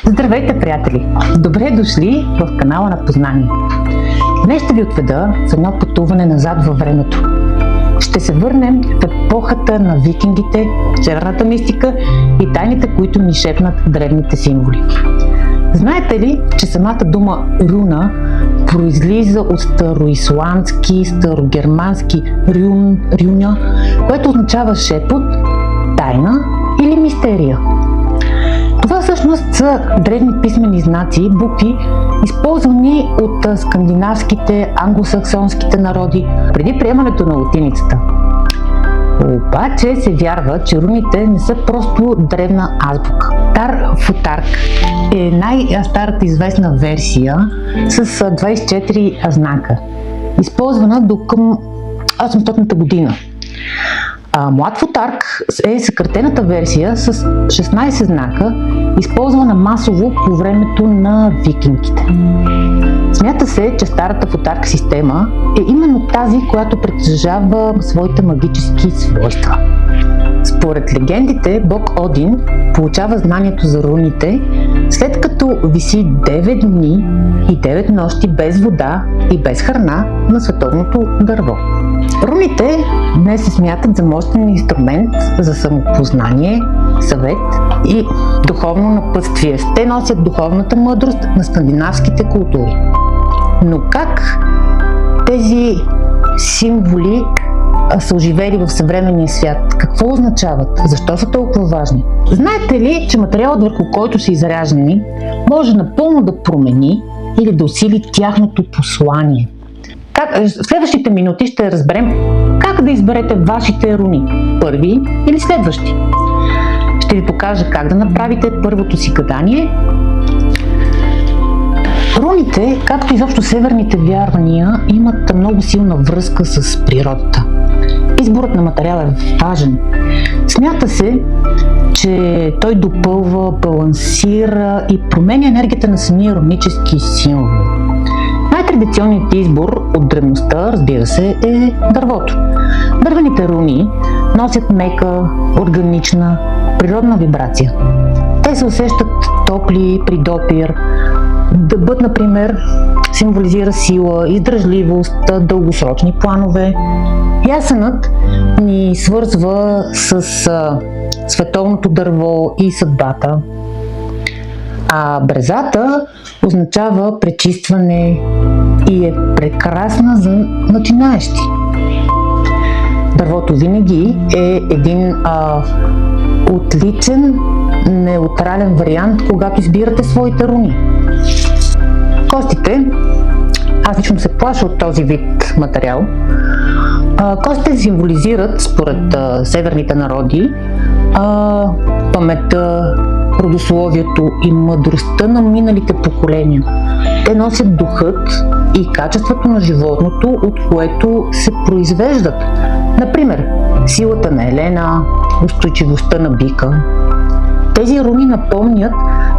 Здравейте, приятели! Добре дошли в канала на Познание. Днес ще ви отведа в едно пътуване назад във времето. Ще се върнем в епохата на викингите, северната мистика и тайните, които ни шепнат древните символи. Знаете ли, че самата дума руна произлиза от староисландски, старогермански рюня, което означава шепот, тайна или мистерия? Това всъщност са древни писмени знаци, букви, използвани от скандинавските, англосаксонските народи преди приемането на латиницата. Обаче се вярва, че руните не са просто древна азбука. Тар Футарк е най-старата известна версия с 24 знака, използвана до към 800-та година. Млад Футарк е съкратената версия с 16 знака, използвана масово по времето на викингите. Смята се, че старата Футарк система е именно тази, която притежава своите магически свойства. Според легендите, бог Один получава знанието за руните, след като виси 9 дни и 9 нощи без вода и без храна на световното дърво. Руните днес се смятат за мощен инструмент за самопознание, съвет и духовно напътствие. Те носят духовната мъдрост на скандинавските култури. Но как тези символи са оживели в съвременния свят? Какво означават? Защо са толкова важни? Знаете ли, че материалът, върху който са изрязани, може напълно да промени или да усили тяхното послание? В следващите минути ще разберем как да изберете вашите руни, първи или следващи. Ще ви покажа как да направите първото си гадание. Руните, както изобщо северните вярвания, имат много силна връзка с природата. Изборът на материал е важен. Смята се, че той допълва, балансира и променя енергията на самия рунически символ. Най-традиционният избор от древността, разбира се, е дървото. Дървените руни носят мека, органична, природна вибрация. Те се усещат топли при допир. Дъбът, например, символизира сила, издръжливост, дългосрочни планове. Ясенът ни свързва с световното дърво и съдбата. А брезата означава пречистване и е прекрасна за начинаещи. Дървото винаги е един отличен, неутрален вариант, когато избирате своите руни. Костите, аз лично се плаша от този вид материал. Костите символизират, според северните народи, паметта, родословието и мъдростта на миналите поколения. Те носят духът и качеството на животното, от което се произвеждат. Например, силата на Елена, устойчивостта на бика. Тези руни напомнят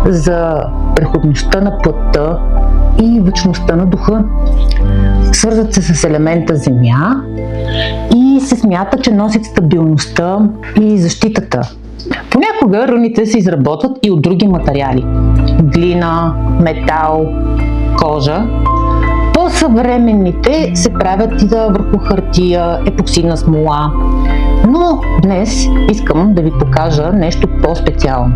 за преходността на плътта и вечността на духа. Свързват се с елемента земя и се смята, че носят стабилността и защитата. Понякога руните се изработват и от други материали – глина, метал, кожа. По-съвременните се правят и върху хартия, епоксидна смола. Но днес искам да ви покажа нещо по-специално.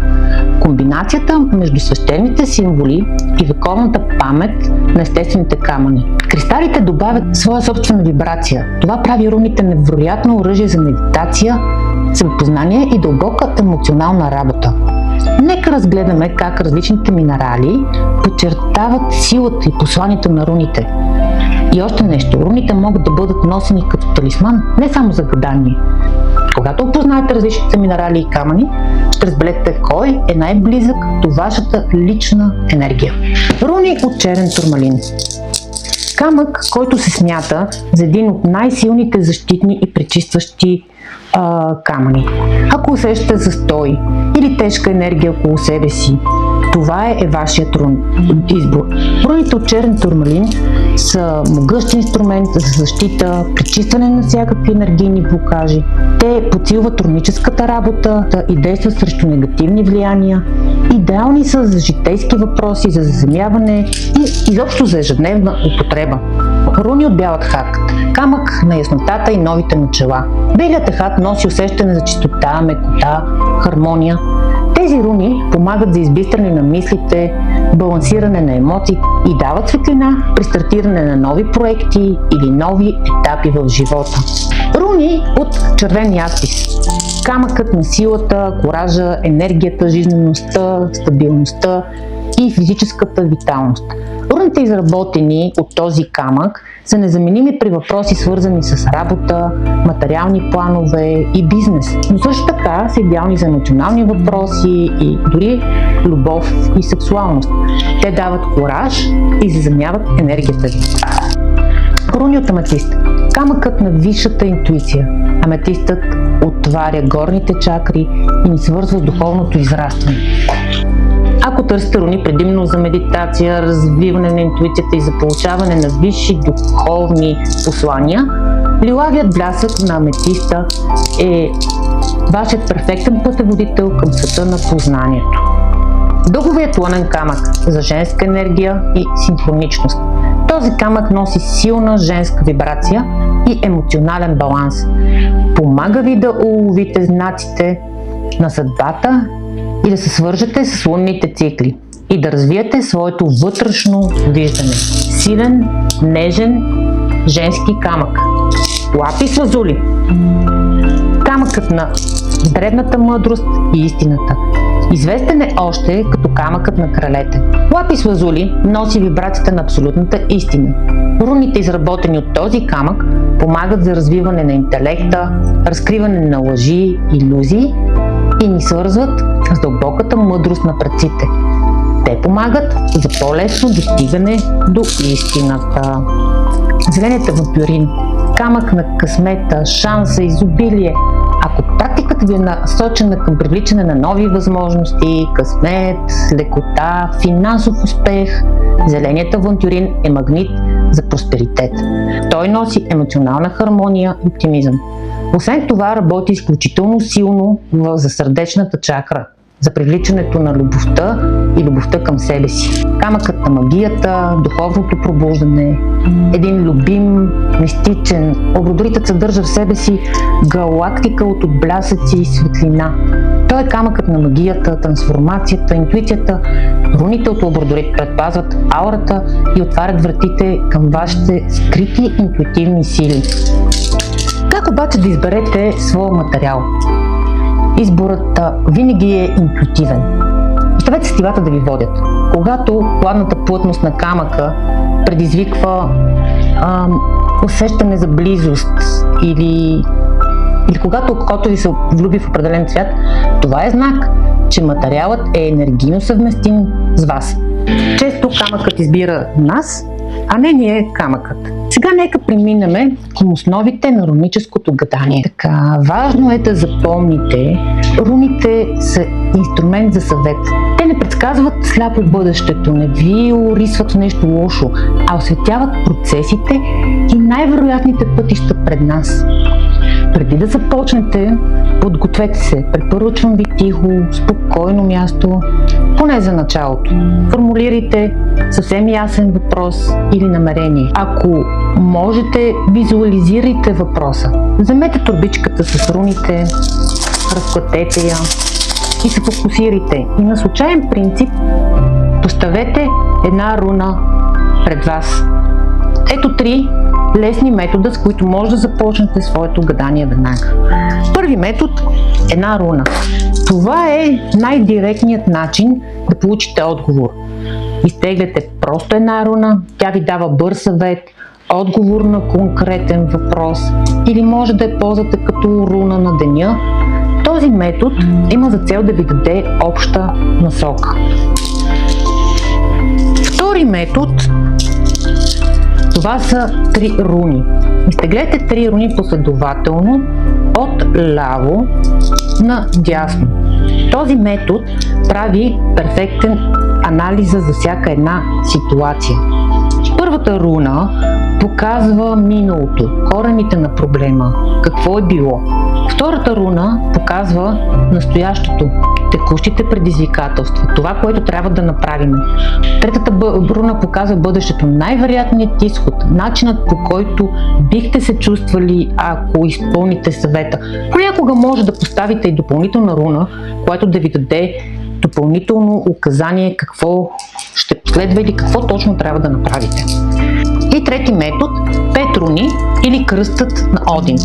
Комбинацията между свещените символи и вековната памет на естествените камъни. Кристалите добавят своя собствена вибрация. Това прави руните невероятно оръжие за медитация, самопознание и дълбока емоционална работа. Нека разгледаме как различните минерали подчертават силата и посланието на руните. И още нещо, руните могат да бъдат носени като талисман, не само за гадание. Когато опознаете различните минерали и камъни, ще разберете кой е най-близък до вашата лична енергия. Руни от черен турмалин. Камък, който се смята за един от най-силните защитни и пречистващи камъни. Ако усещате застой или тежка енергия около себе си, Това е вашият избор. Руните от черен турмалин са могъщ инструмент за защита, пречистване на всякакви енергийни блокажи. Те подсилват руническата работа и действат срещу негативни влияния. Идеални са за житейски въпроси, за заземяване и изобщо за ежедневна употреба. Руни от бял тхат, камък на яснотата и новите начала. Белият тхат носи усещане за чистота, мекота, хармония. Тези руни помагат за избистране на мислите, балансиране на емоции и дават светлина при стартиране на нови проекти или нови етапи в живота. Руни от червен яспис. Камъкът на силата, коража, енергията, жизнеността, стабилността и физическата виталност. Руните, изработени от този камък, са незаменими при въпроси, свързани с работа, материални планове и бизнес, но също така са идеални за емоционални въпроси и дори любов и сексуалност. Те дават кураж и заземяват енергията ви. Руни от аметист. Камъкът на висшата интуиция. Аметистът отваря горните чакри и ни свързва с духовното израстване. Ако търсите руни предимно за медитация, развиване на интуицията и за получаване на висши духовни послания, лилавият блясък на аметиста е вашият перфектен пътеводител към света на познанието. Дъговият лънен камък за женска енергия и синхроничност. Този камък носи силна женска вибрация и емоционален баланс. Помага ви да уловите знаците на съдбата и да се свържете с лунните цикли и да развиете своето вътрешно виждане. Силен, нежен, женски камък. Лапис лазули. Камъкът на древната мъдрост и истината. Известен е още като камъкът на кралете. Лапис лазули носи вибрацията на абсолютната истина. Руните, изработени от този камък, помагат за развиване на интелекта, разкриване на лъжи, илюзии и ни свързват с дълбоката мъдрост на предците. Те помагат за по-лесно достигане до истината. Зеленият авантюрин, камък на късмета, шанса, изобилие. Ако практиката ви е насочена към привличане на нови възможности, късмет, лекота, финансов успех, зеленият авантюрин е магнит за просперитет. Той носи емоционална хармония и оптимизъм. Освен това, работи изключително силно за сърдечната чакра, за привличането на любовта и любовта към себе си. Камъкът на магията, духовното пробуждане, един любим, мистичен, обладоритът съдържа в себе си галактика от отблясъци и светлина. Той е камъкът на магията, трансформацията, интуицията. Руните от обладорит предпазват аурата и отварят вратите към вашите скрити интуитивни сили. Как обаче да изберете своя материал? Изборът винаги е интуитивен. Оставете сетивата да ви водят. Когато хладната плътност на камъка предизвиква усещане за близост или когато окото ви се влюби в определен цвят, това е знак, че материалът е енергийно съвместим с вас. Често камъкът избира нас, а не ние камъкът. Сега нека преминем към основите на руническото гадание. Така, важно е да запомните, руните са инструмент за съвет. Те не предсказват сляпо бъдещето, не ви орисват в нещо лошо, а осветяват процесите и най-вероятните пътища пред нас. Преди да започнете, подгответе се. Препоръчвам ви тихо, спокойно място, поне за началото. Формулирайте съвсем ясен въпрос или намерение. Ако можете, визуализирайте въпроса. Вземете торбичката с руните, разплатете я и се фокусирайте. И на случайен принцип поставете една руна пред вас. Ето 3 лесни метода, с които може да започнете своето гадание веднага. Първи метод – една руна. Това е най-директният начин да получите отговор. Изтегляте просто една руна, тя ви дава бърз съвет, отговор на конкретен въпрос или може да я ползвате като руна на деня. Този метод има за цел да ви даде обща насока. Втори метод – това са 3 руни. Изтеглете 3 руни последователно от ляво на дясно. Този метод прави перфектен анализ за всяка една ситуация. Първата руна показва миналото, корените на проблема, какво е било. Втората руна показва настоящето, текущите предизвикателства, това, което трябва да направим. Третата руна показва бъдещето, най-вероятният изход, начинът, по който бихте се чувствали, ако изпълните съвета. Понякога може да поставите и допълнителна руна, която да ви даде допълнително указание какво ще последва или какво точно трябва да направите. И трети метод – 5 руни или кръстът на Один.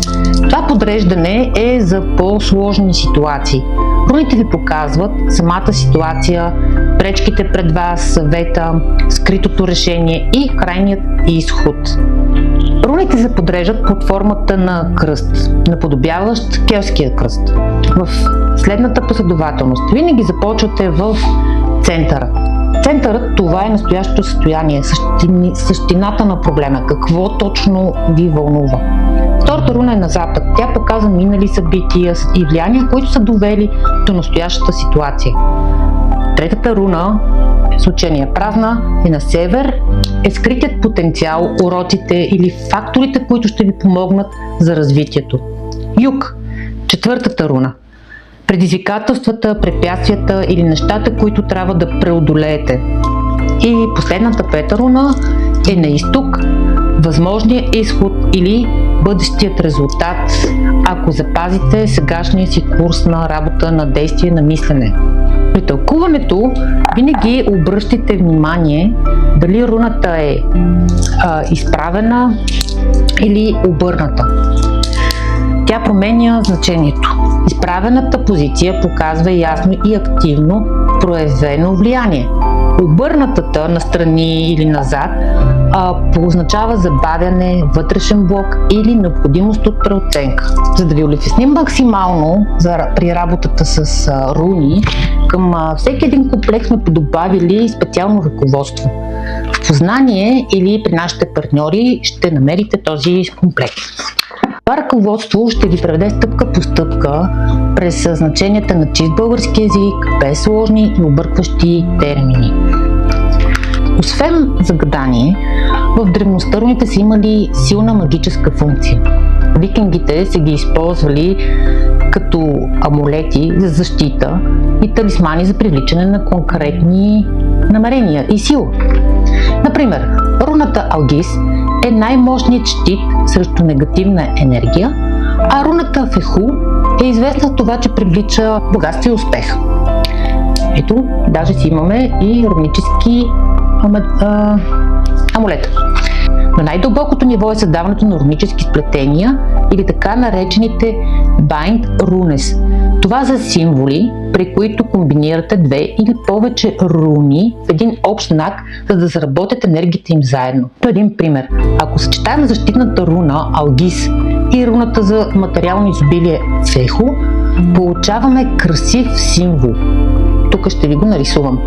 Това подреждане е за по-сложни ситуации. Руните ви показват самата ситуация, пречките пред вас, съвета, скритото решение и крайният изход. Руните се подреждат под формата на кръст, наподобяващ келтския кръст. В следната последователност. Винаги започвате в центъра. Центърът, това е настоящото състояние, същината на проблема, какво точно ви вълнува. Втората руна е на запад. Тя показва минали събития и влияния, които са довели до настоящата ситуация. Третата руна, в случая ни е празна, е на север, е скритият потенциал, уроците или факторите, които ще ви помогнат за развитието. Юг, четвъртата руна. Предизвикателствата, препятствията или нещата, които трябва да преодолеете. И последната пета руна е на изток, възможният изход или бъдещият резултат, ако запазите сегашния си курс на работа, на действие, на мислене. При тълкуването винаги обръщайте внимание дали руната е изправена или обърната. Тя променя значението. Изправената позиция показва ясно и активно проявено влияние. Обърнатата настрани или назад означава забавяне, вътрешен блок или необходимост от преоценка. За да ви улесним максимално при работата с руни, към всеки един комплекс сме подобавили специално ръководство. В познание или при нашите партньори ще намерите този комплекс. Това ръководство ще ви преведе стъпка по стъпка през значенията на чист български език, без сложни и объркващи термини. Освен за гадание, в древността руните са имали силна магическа функция. Викингите са ги използвали като амулети за защита и талисмани за привличане на конкретни намерения и сила. Например, руната Алгис е най-мощният щит срещу негативна енергия, а руната Феху е известна с това, че привлича богатство и успех. Ето, даже си имаме и рунически амулет. На най-дълбокото ниво е създаването на рунически сплетения или така наречените Bind Runes. Това са символи, при които комбинирате две или повече руни в един общ знак, за да заработят енергията им заедно. То е един пример. Ако съчетаем защитната руна Алгис и руната за материално изобилие Феху, получаваме красив символ. Тук ще ви го нарисувам.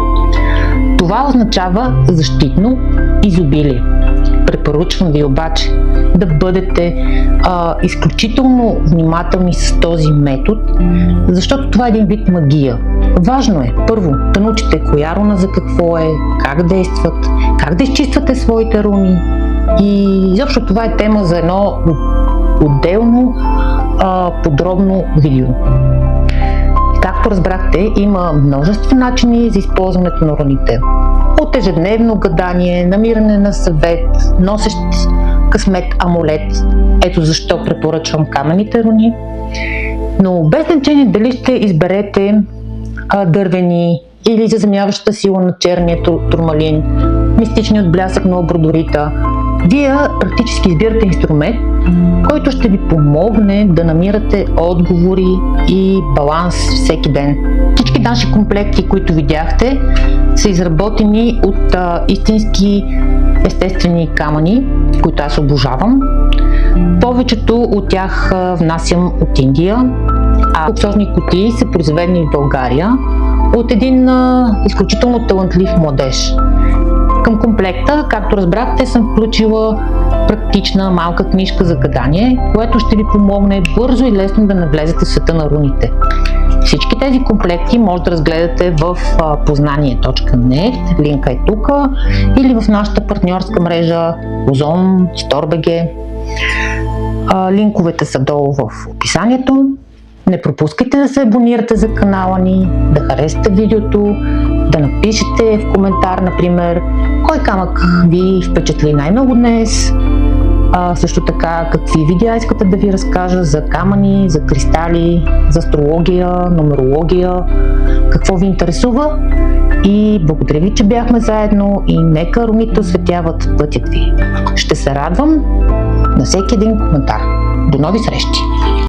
Това означава защитно изобилие. Препоръчвам ви обаче да бъдете изключително внимателни с този метод, защото това е един вид магия. Важно е, първо, да научите коя руна за какво е, как действат, как да изчиствате своите руни и изобщо това е тема за едно отделно подробно видео. Както разбрахте, има множество начини за използването на руните. От ежедневно гадание, намиране на съвет, носещ късмет амулет. Ето защо препоръчвам каменните руни. Но без значение дали ще изберете дървени или заземяващата сила на черния турмалин, мистичният блясък на обродорита, вие практически избирате инструмент, който ще ви помогне да намирате отговори и баланс всеки ден. Всички наши комплекти, които видяхте, са изработени от истински естествени камъни, които аз обожавам. Повечето от тях внасям от Индия, а луксозни кутии са произведени в България от един изключително талантлив младеж. Към комплекта, както разбрахте, съм включила практична малка книжка за гадание, което ще ви помогне бързо и лесно да навлезете в света на руните. Всички тези комплекти може да разгледате в poznanie.net, линка е тук, или в нашата партньорска мрежа Озон, Store.bg. Линковете са долу в описанието. Не пропускайте да се абонирате за канала ни, да харесате видеото, да напишете в коментар, например, кой камък ви впечатли най-много днес. Също така, какви видеа искате да ви разкажа за камъни, за кристали, за астрология, нумерология, какво ви интересува. И благодаря ви, че бяхме заедно и нека румите осветяват пътят ви. Ще се радвам на всеки един коментар. До нови срещи!